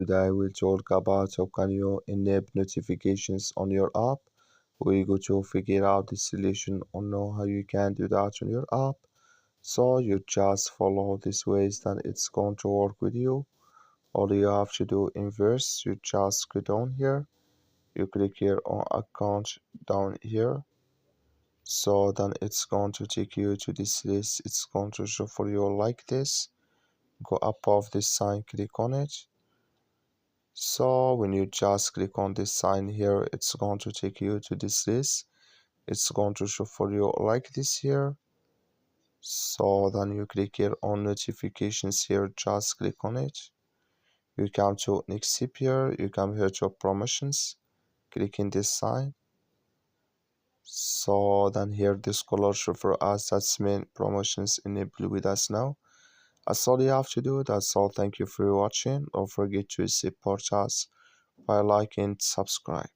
Today we'll talk about how can you enable notifications on your app. We're going to figure out the solution on know how you can do that on your app. So you just follow these ways, then it's going to work with you. All you have to do in verse, you just go down here, you click here on account down here. So then it's going to take you to this list. It's going to show for you like this. Go above this sign, click on it. So when you just click on this sign here, it's going to take you to this list. It's going to show for you like this here. So then you click here on notifications here, just click on it. You come to next step here, you come here to promotions, click in this sign. So then here this color show for us, that's main promotions enabled with us now. That's all you have to do. That's all. Thank you for watching. Don't forget to support us by liking and subscribe.